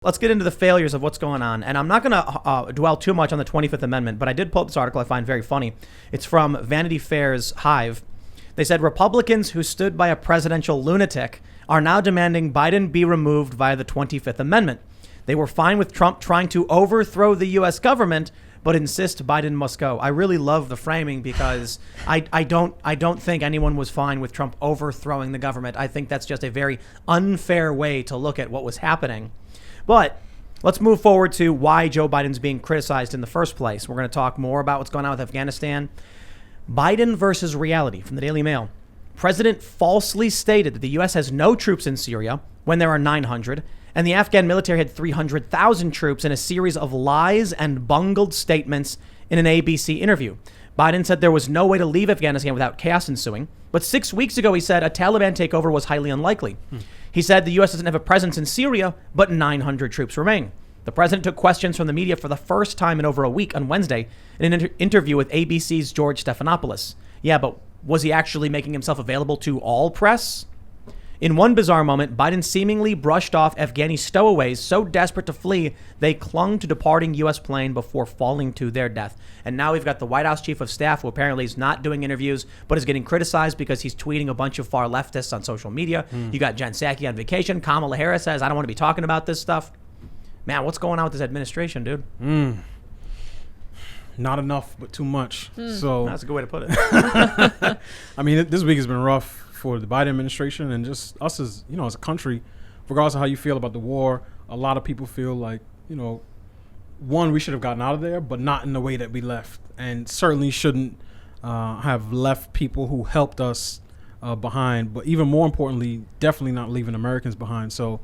Let's get into the failures of what's going on. And I'm not going to dwell too much on the 25th Amendment, but I did pull up this article I find very funny. It's from Vanity Fair's Hive. They said Republicans who stood by a presidential lunatic are now demanding Biden be removed via the 25th Amendment. They were fine with Trump trying to overthrow the U.S. government, but insist Biden must go. I really love the framing because I don't think anyone was fine with Trump overthrowing the government. I think that's just a very unfair way to look at what was happening. But let's move forward to why Joe Biden's being criticized in the first place. We're going to talk more about what's going on with Afghanistan. Biden versus reality from the Daily Mail. President falsely stated that the U.S. has no troops in Syria when there are 900, and the Afghan military had 300,000 troops in a series of lies and bungled statements in an ABC interview. Biden said there was no way to leave Afghanistan without chaos ensuing, but 6 weeks ago he said a Taliban takeover was highly unlikely. He said the U.S. doesn't have a presence in Syria, but 900 troops remain. The president took questions from the media for the first time in over a week on Wednesday in an interview with ABC's George Stephanopoulos. Yeah, but was he actually making himself available to all press? In one bizarre moment, Biden seemingly brushed off Afghani stowaways so desperate to flee, they clung to departing U.S. plane before falling to their death. And now we've got the White House chief of staff, who apparently is not doing interviews, but is getting criticized because he's tweeting a bunch of far leftists on social media. You got Jen Psaki on vacation. Kamala Harris says, I don't want to be talking about this stuff. Man, what's going on with this administration, dude? Not enough, but too much. So that's a good way to put it. I mean, this week has been rough for the Biden administration and just us as, as a country, regardless of how you feel about the war. A lot of people feel like, one, we should have gotten out of there, but not in the way that we left, and certainly shouldn't have left people who helped us behind. But even more importantly, definitely not leaving Americans behind. So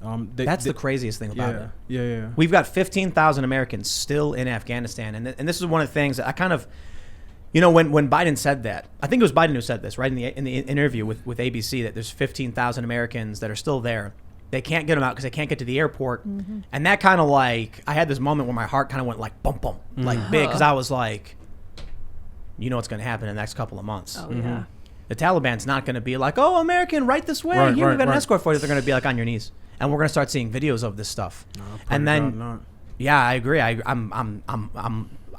that's the craziest thing about it. Yeah. We've got 15,000 Americans still in Afghanistan. And this is one of the things that I kind of, when Biden said that, I think it was Biden who said this, right, in the interview with ABC, that there's 15,000 Americans that are still there. They can't get them out because they can't get to the airport. And that kind of I had this moment where my heart kind of went like bump, bump, like big, because I was like, what's going to happen in the next couple of months. Oh, yeah. The Taliban's not going to be like, oh, American, right this way. We've got an escort for you. They're going to be like on your knees. And we're going to start seeing videos of this stuff. And then, yeah, I agree. I'm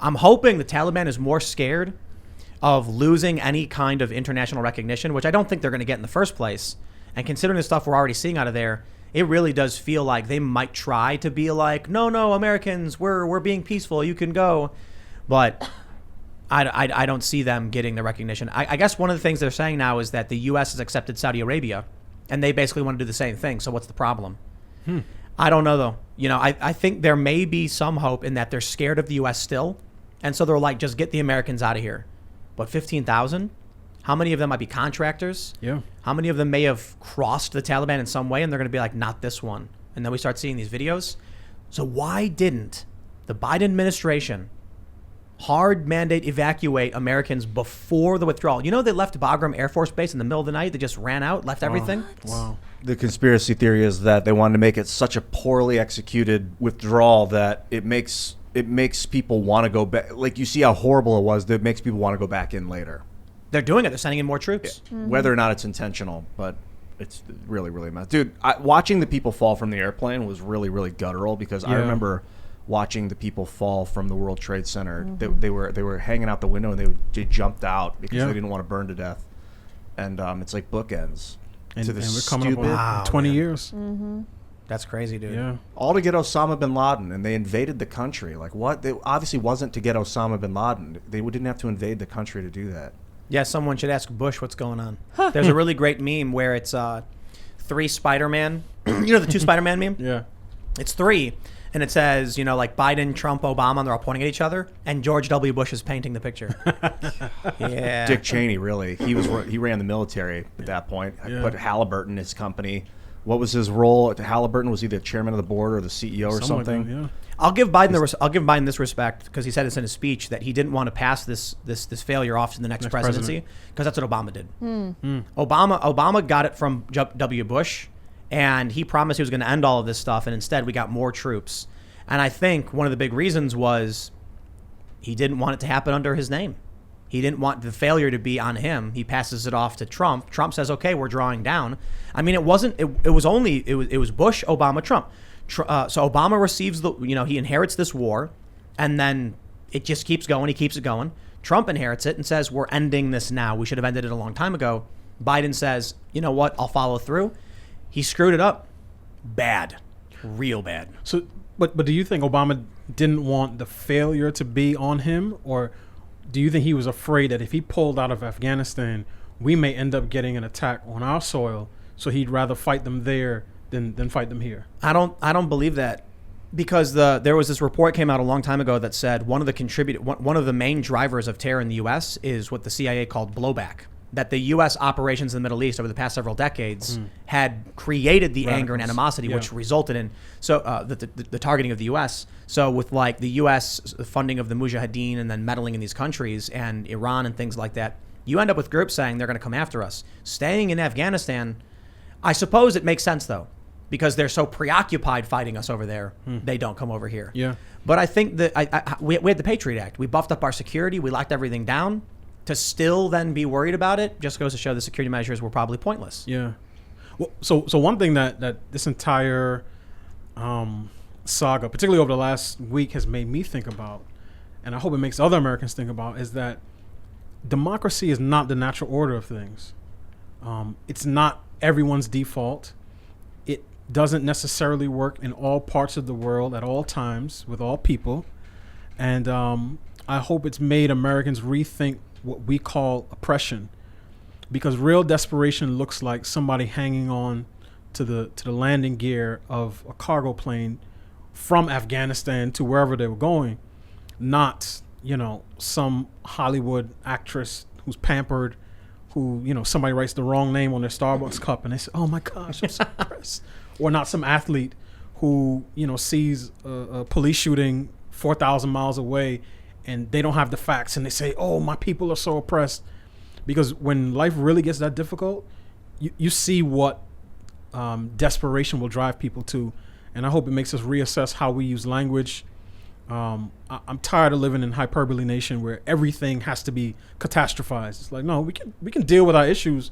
hoping the Taliban is more scared of losing any kind of international recognition, which I don't think they're going to get in the first place. And considering the stuff we're already seeing out of there, it really does feel like they might try to be like, no, Americans, we're being peaceful. You can go. But I don't see them getting the recognition. I guess one of the things they're saying now is that the U.S. has accepted Saudi Arabia, and they basically want to do the same thing. So what's the problem? I don't know, though. I think there may be some hope in that they're scared of the U.S. still. And so they're like, just get the Americans out of here. But 15,000? How many of them might be contractors? Yeah. How many of them may have crossed the Taliban in some way, and they're going to be like, not this one? And then we start seeing these videos. So why didn't the Biden administration hard mandate evacuate Americans before the withdrawal? They left Bagram Air Force Base in the middle of the night. They just ran out, left everything. Wow. The conspiracy theory is that they wanted to make it such a poorly executed withdrawal that it makes people want to go back. Like, you see how horrible it was, that makes people want to go back in later. They're doing it. They're sending in more troops. Whether or not it's intentional, but it's really, really messed. Dude, watching the people fall from the airplane was really, really guttural, because I remember watching the people fall from the World Trade Center. They were hanging out the window, and they jumped out because they didn't want to burn to death. And it's like bookends. And to the we're coming stupid, up on 20 years. That's crazy, dude. Yeah. All to get Osama bin Laden, and they invaded the country. Like, what? It obviously wasn't to get Osama bin Laden. They didn't have to invade the country to do that. Yeah, someone should ask Bush what's going on. There's a really great meme where it's 3 Spider-Man. The 2 Spider-Man meme? Yeah. It's 3, and it says, like Biden, Trump, Obama, and they're all pointing at each other, and George W. Bush is painting the picture. Yeah. Dick Cheney, really. He ran the military at that point. Yeah. Put Halliburton, his company. What was his role at Halliburton? Was he the chairman of the board or the CEO or something? Like that, yeah. I'll give Biden this respect, because he said this in his speech, that he didn't want to pass this failure off to the next presidency, because that's what Obama did. Obama got it from W. Bush, and he promised he was going to end all of this stuff, and instead we got more troops. And I think one of the big reasons was he didn't want it to happen under his name. He didn't want the failure to be on him. He passes it off to Trump. Trump says, okay, we're drawing down. I mean, it was Bush, Obama, Trump. So Obama receives he inherits this war, and then it just keeps going. He keeps it going. Trump inherits it and says, we're ending this now. We should have ended it a long time ago. Biden says, you know what? I'll follow through. He screwed it up. Bad. Real bad. So, but do you think Obama didn't want the failure to be on him? Or do you think he was afraid that if he pulled out of Afghanistan, we may end up getting an attack on our soil? So he'd rather fight them there than fight them here? I don't believe that. Because there was this report came out a long time ago that said one of the main drivers of terror in the U.S. is what the CIA called blowback. That the U.S. operations in the Middle East over the past several decades had created the anger and animosity, which resulted in the targeting of the U.S. So with like the U.S. funding of the Mujahideen and then meddling in these countries and Iran and things like that, you end up with groups saying they're going to come after us. Staying in Afghanistan, I suppose it makes sense though. Because they're so preoccupied fighting us over there, they don't come over here. Yeah. But I think that we had the Patriot Act. We buffed up our security. We locked everything down. To still then be worried about it just goes to show the security measures were probably pointless. Yeah. Well, so one thing that this entire saga, particularly over the last week, has made me think about, and I hope it makes other Americans think about, is that democracy is not the natural order of things. It's not everyone's default. It doesn't necessarily work in all parts of the world at all times with all people. And I hope it's made Americans rethink what we call oppression, because real desperation looks like somebody hanging on to the landing gear of a cargo plane from Afghanistan to wherever they were going, not, some Hollywood actress who's pampered, who, somebody writes the wrong name on their Starbucks cup and they say, oh my gosh, I'm so depressed. Or not some athlete who, sees a police shooting 4,000 miles away and they don't have the facts and they say, oh, my people are so oppressed. Because when life really gets that difficult, you see what desperation will drive people to. And I hope it makes us reassess how we use language. I'm tired of living in hyperbole nation where everything has to be catastrophized. It's like, no, we can deal with our issues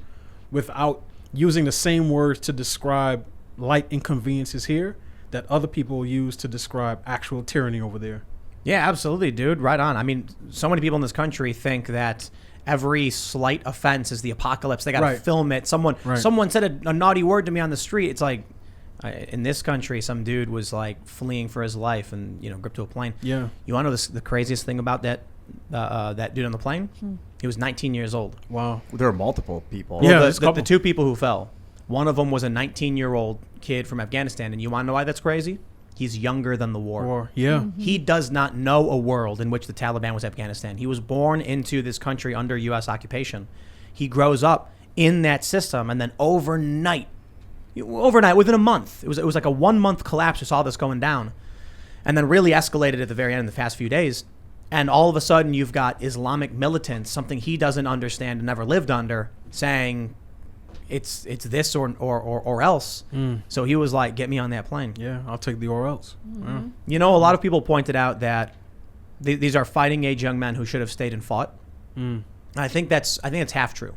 without using the same words to describe light inconveniences here that other people use to describe actual tyranny over there. Yeah, absolutely, dude. Right on. I mean, so many people in this country think that every slight offense is the apocalypse. They got to film it. Someone said a naughty word to me on the street. It's like, in this country, some dude was like fleeing for his life and gripped to a plane. Yeah. You want to know the craziest thing about that dude on the plane? He was 19 years old. Wow. There are multiple people. Well, the two people who fell. One of them was a 19-year-old kid from Afghanistan, and you want to know why that's crazy? He's younger than the war. Yeah. He does not know a world in which the Taliban was Afghanistan. He was born into this country under U.S. occupation. He grows up in that system, and then overnight, within a month, it was like a 1 month collapse. We saw this going down, and then really escalated at the very end in the past few days. And all of a sudden, you've got Islamic militants, something he doesn't understand and never lived under, saying it's this or else. So he was like, get me on that plane. Yeah, I'll take the or else. A lot of people pointed out that these are fighting age young men who should have stayed and fought. And I think it's half true.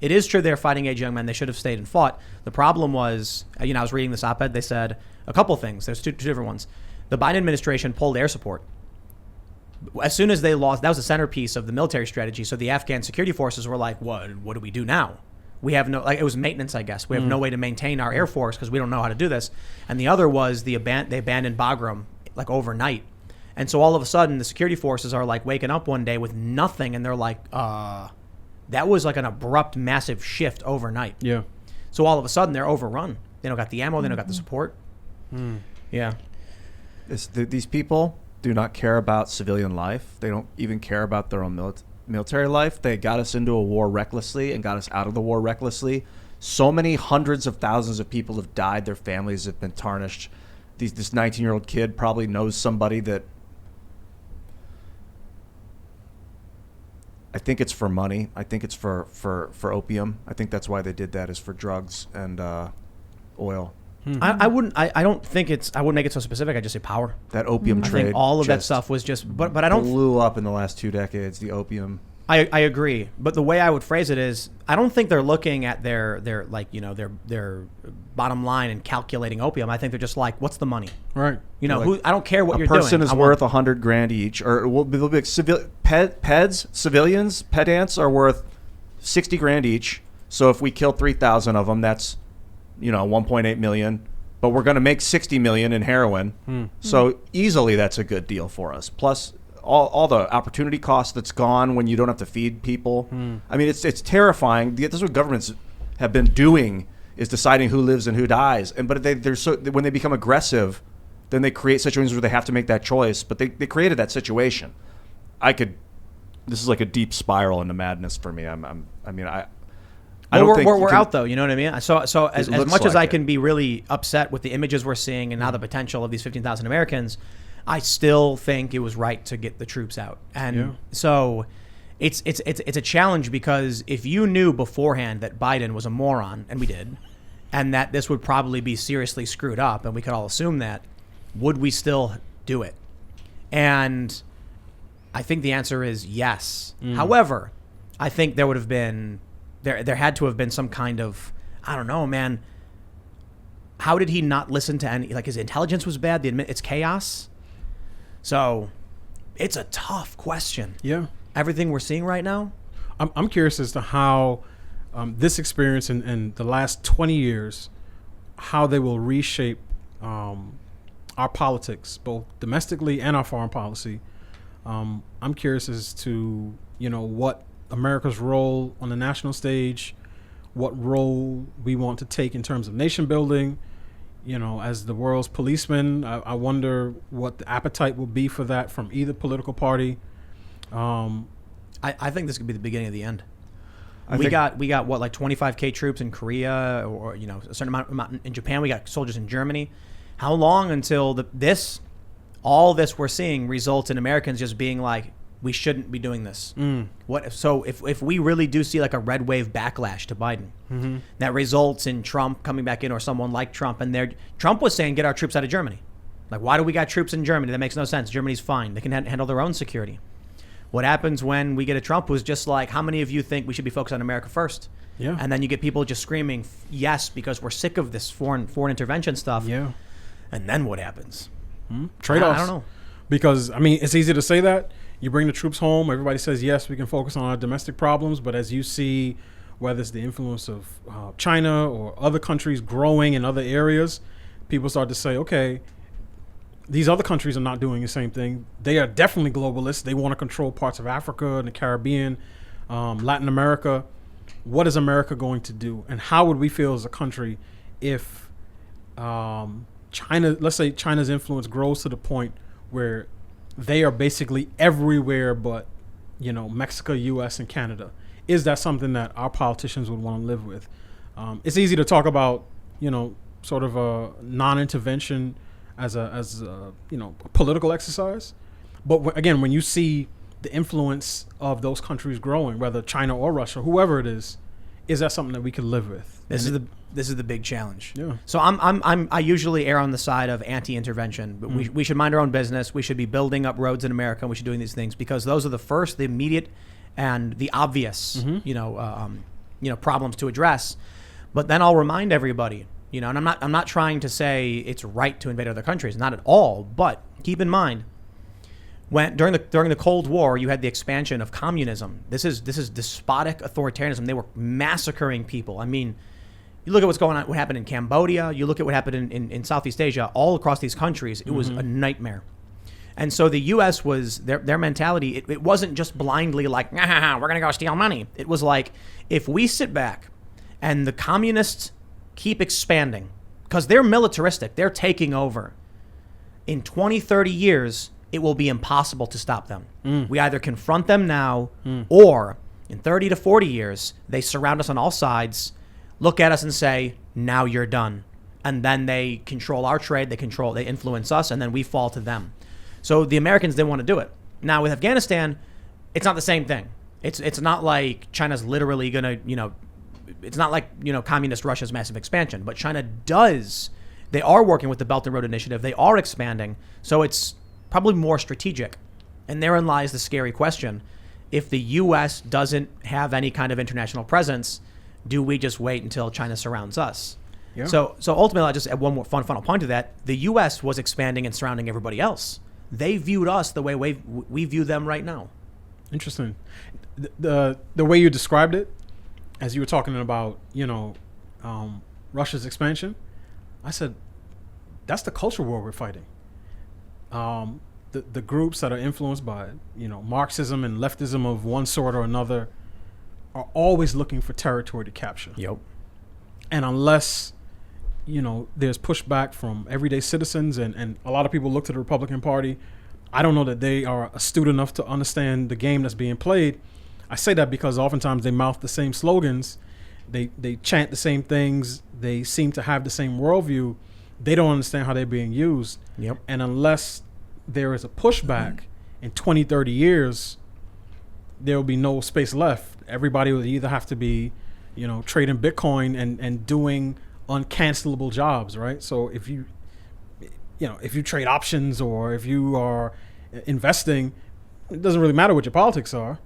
It is true they're fighting age young men. They should have stayed and fought. The problem was, I was reading this op-ed. They said a couple things. There's two different ones. The Biden administration pulled air support. As soon as they lost, that was the centerpiece of the military strategy. So the Afghan security forces were like, what do we do now? We have it was maintenance, I guess. We have no way to maintain our Air Force because we don't know how to do this. And the other was they abandoned Bagram like overnight. And so all of a sudden the security forces are like waking up one day with nothing. And they're like, that was like an abrupt, massive shift overnight. Yeah. So all of a sudden they're overrun. They don't got the ammo. They don't got the support. Yeah. These people do not care about civilian life. They don't even care about their own military life. They got us into a war recklessly and got us out of the war recklessly. So many hundreds of thousands of people have died. Their families have been tarnished. This 19-year-old kid probably knows somebody that, I think it's for money. I think it's for opium. I think that's why they did that, is for drugs and oil. I wouldn't make it so specific. I'd just say power. That opium trade. I think all of that stuff was just, but I don't blew up in the last 2 decades. The opium I agree, but the way I would phrase it is, I don't think they're looking at their bottom line and calculating opium. I think they're just like, what's the money? Right. You know, Like, I don't care what you're doing. A person is worth $100,000 each, or they'll be civilians, pedants are worth $60,000 each. So if we kill 3,000 of them, that's 1.8 million. But we're going to make 60 million in heroin. So easily that's a good deal for us. Plus all the opportunity cost that's gone when you don't have to feed people. I mean, it's terrifying. This is what governments have been doing, is deciding who lives and who dies. But when they become aggressive, then they create situations where they have to make that choice. But they created that situation. This is like a deep spiral into madness for me. We're out though, you know what I mean? So as much as I can be really upset with the images we're seeing and now the potential of these 15,000 Americans, I still think it was right to get the troops out. And so it's a challenge, because if you knew beforehand that Biden was a moron, and we did, and that this would probably be seriously screwed up, and we could all assume that, would we still do it? And I think the answer is yes. However, I think there would have been there had to have been some kind of, I don't know, man. How did he not listen to any? Like, his intelligence was bad. It's chaos. So, it's a tough question. Yeah. Everything we're seeing right now. I'm curious as to how this experience in the last 20 years, how they will reshape our politics, both domestically and our foreign policy. I'm curious as to, what America's role on the national stage, what role we want to take in terms of nation building. As the world's policeman, I wonder what the appetite will be for that from either political party. I think this could be the beginning of the end. We got what, like 25K troops in Korea, or a certain amount in Japan. We got soldiers in Germany. How long until all this we're seeing results in Americans just being like, we shouldn't be doing this? If we really do see like a red wave backlash to Biden, that results in Trump coming back in, or someone like Trump, and Trump was saying, get our troops out of Germany. Like, why do we got troops in Germany? That makes no sense. Germany's fine. They can handle their own security. What happens when we get a Trump who's just like, how many of you think we should be focused on America first? Yeah. And then you get people just screaming yes, because we're sick of this foreign intervention stuff. Yeah. And then what happens? Trade-offs. I don't know. Because, it's easy to say that. You bring the troops home, everybody says, yes, we can focus on our domestic problems. But as you see, whether it's the influence of China or other countries growing in other areas, people start to say, okay, these other countries are not doing the same thing. They are definitely globalists. They want to control parts of Africa and the Caribbean, Latin America. What is America going to do? And how would we feel as a country if let's say China's influence grows to the point where they are basically everywhere but, Mexico, U.S., and Canada? Is that something that our politicians would want to live with? It's easy to talk about, sort of a non-intervention as a political exercise. But again, when you see the influence of those countries growing, whether China or Russia, whoever it is that something that we could live with? This is the big challenge. Yeah. So I usually err on the side of anti-intervention, but we should mind our own business. We should be building up roads in America, and we should be doing these things, because those are the immediate and the obvious, problems to address. But then I'll remind everybody, and I'm not trying to say it's right to invade other countries, not at all. But keep in mind, when during the Cold War, you had the expansion of communism. This is despotic authoritarianism. They were massacring people. I mean, you look at what happened in Cambodia. You look at what happened in Southeast Asia. All across these countries, it was a nightmare. And so the U.S. was their mentality. It wasn't just blindly like, we're gonna go steal money. It was like, if we sit back and the communists keep expanding, because they're militaristic, they're taking over, in 20, 30 years, it will be impossible to stop them. We either confront them now, or in 30 to 40 years, they surround us on all sides, look at us and say, now you're done. And then they control our trade, they influence us, and then we fall to them. So the Americans didn't want to do it. Now with Afghanistan, it's not the same thing. It's not like China's literally gonna, it's not like, communist Russia's massive expansion, but China does. They are working with the Belt and Road Initiative. They are expanding. So it's probably more strategic. And therein lies the scary question. if the U.S. doesn't have any kind of international presence, do we just wait until China surrounds us? Yeah. So ultimately, I'll just add one more final point to that. The U.S. was expanding and surrounding everybody else. They viewed us the way we view them right now. Interesting. The way you described it, as you were talking about, Russia's expansion, I said, that's the culture war we're fighting. The groups that are influenced by, Marxism and leftism of one sort or another are always looking for territory to capture. Yep. And unless, there's pushback from everyday citizens and a lot of people look to the Republican Party, I don't know that they are astute enough to understand the game that's being played. I say that because oftentimes they mouth the same slogans, they chant the same things, they seem to have the same worldview. They don't understand how they're being used. Yep. And unless there is a pushback in 20, 30 years, there will be no space left. Everybody will either have to be, trading Bitcoin and doing uncancelable jobs, right? So if you trade options or if you are investing, it doesn't really matter what your politics are.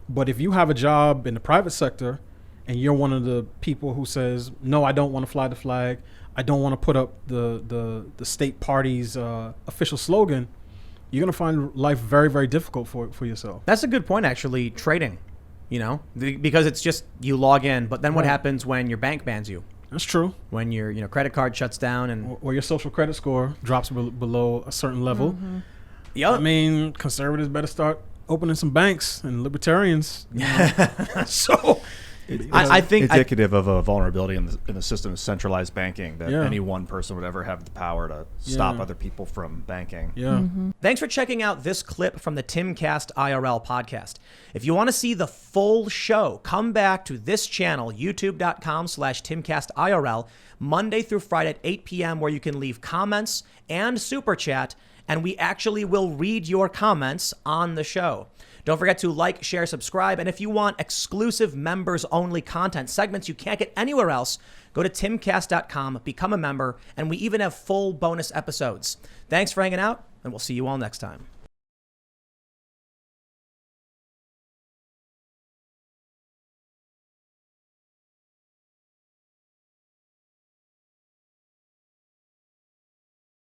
But if you have a job in the private sector and you're one of the people who says, no, I don't want to fly the flag, I don't want to put up the state party's official slogan, you're going to find life very, very difficult for yourself. That's a good point, actually, trading, because it's just you log in. But then what happens when your bank bans you? That's true. When your credit card shuts down and or your social credit score drops below a certain level. Mm-hmm. Yep. I mean, conservatives better start opening some banks and libertarians. So I think indicative of a vulnerability in the system of centralized banking that any one person would ever have the power to stop other people from banking. Yeah. Thanks for checking out this clip from the Timcast IRL podcast. If you want to see the full show, come back to this channel, youtube.com/TimcastIRL, Monday through Friday at 8 p.m., where you can leave comments and super chat, and we actually will read your comments on the show. Don't forget to like, share, subscribe, and if you want exclusive members-only content, segments you can't get anywhere else, go to timcast.com, become a member, and we even have full bonus episodes. Thanks for hanging out, and we'll see you all next time.